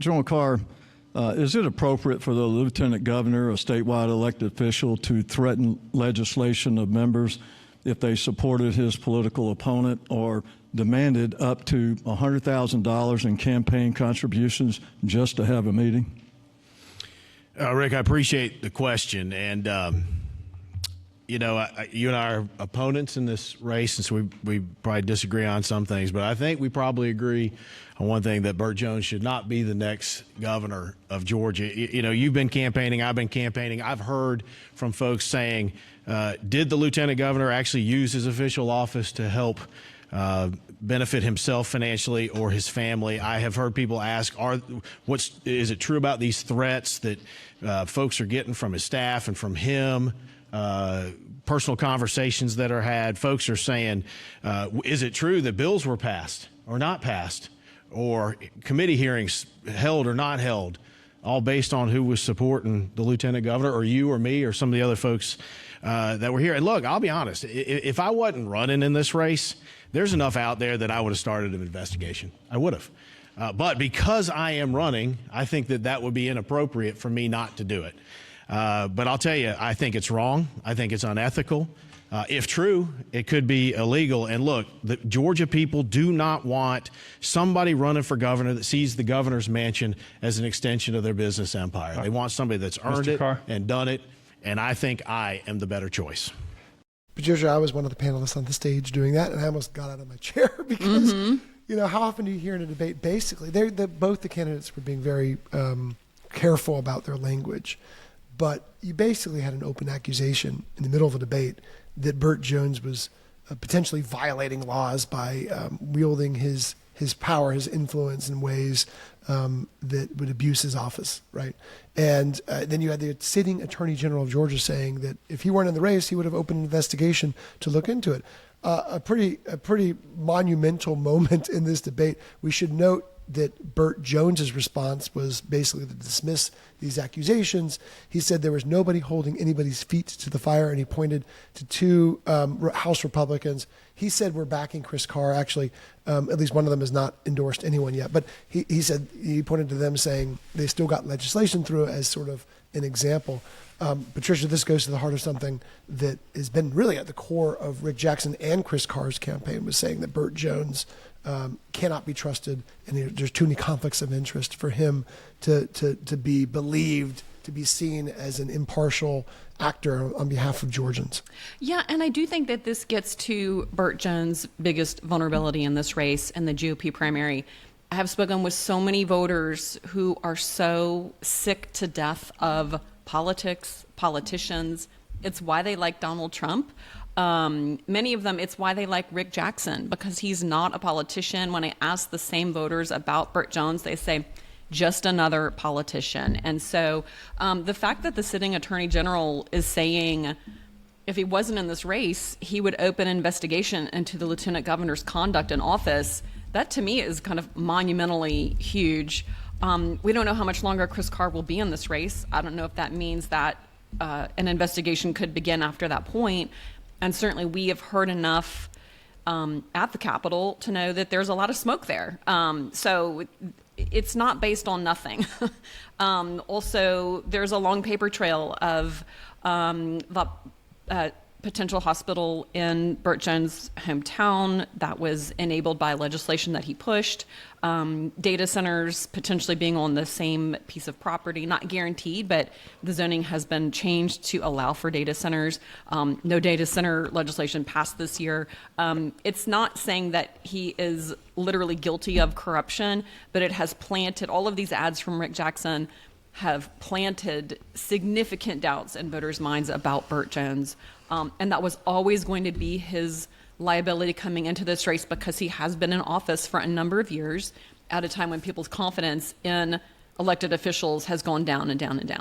General Carr, is it appropriate for the lieutenant governor, a statewide elected official, to threaten legislation of members if they supported his political opponent or demanded up to $100,000 in campaign contributions just to have a meeting? Rick, I appreciate the question. And, you know, you and I are opponents in this race, and so we probably disagree on some things. But I think we probably agree on one thing, that Burt Jones should not be the next governor of Georgia. You know, you've been campaigning, I've been campaigning. I've heard from folks saying, did the lieutenant governor actually use his official office to help benefit himself financially or his family? I have heard people ask, is it true about these threats that folks are getting from his staff and from him? Personal conversations that are had. Folks are saying, is it true that bills were passed or not passed, or committee hearings held or not held, all based on who was supporting the lieutenant governor, or you or me or some of the other folks that were here? And look, I'll be honest, if I wasn't running in this race, there's enough out there that I would have started an investigation. I would have. But because I am running, I think that would be inappropriate for me not to do it. But I'll tell you, I think it's wrong. I think it's unethical. If true, it could be illegal. And look, the Georgia people do not want somebody running for governor that sees the governor's mansion as an extension of their business empire. They want somebody that's earned it and done it. And I think I am the better choice. Patricia, I was one of the panelists on the stage doing that, and I almost got out of my chair because, you know, how often do you hear in a debate, basically, both the candidates were being very careful about their language. But you basically had an open accusation in the middle of a debate that Burt Jones was potentially violating laws by wielding his power, his influence in ways that would abuse his office, right? And then you had the sitting Attorney General of Georgia saying that if he weren't in the race, he would have opened an investigation to look into it. A pretty monumental moment in this debate. We should note that Burt Jones's response was basically to dismiss these accusations. He said there was nobody holding anybody's feet to the fire, and he pointed to two House Republicans. He said we're backing Chris Carr. Actually, at least one of them has not endorsed anyone yet. But he said he pointed to them saying they still got legislation through as sort of an example. Patricia, this goes to the heart of something that has been really at the core of Rick Jackson and Chris Carr's campaign, was saying that Burt Jones cannot be trusted, and there's too many conflicts of interest for him to be believed, to be seen as an impartial actor on behalf of Georgians. Yeah, and I do think that this gets to Burt Jones' biggest vulnerability in this race and the GOP primary. I have spoken with so many voters who are so sick to death of politics, politicians. It's why they like Donald Trump. Many of them, it's why they like Rick Jackson, because he's not a politician. When I ask the same voters about Burt Jones, they say, just another politician. And so the fact that the sitting attorney general is saying if he wasn't in this race, he would open an investigation into the lieutenant governor's conduct in office, that to me is kind of monumentally huge. We don't know how much longer Chris Carr will be in this race. I don't know if that means that an investigation could begin after that point. And certainly we have heard enough at the Capitol to know that there's a lot of smoke there. So it's not based on nothing. Also, there's a long paper trail of the potential hospital in Burt Jones' hometown that was enabled by legislation that he pushed. Data centers potentially being on the same piece of property, not guaranteed, but the zoning has been changed to allow for data centers. No data center legislation passed this year. It's not saying that he is literally guilty of corruption, but it has planted, all of these ads from Rick Jackson have planted significant doubts in voters' minds about Burt Jones. And that was always going to be his liability coming into this race, because he has been in office for a number of years at a time when people's confidence in elected officials has gone down and down and down.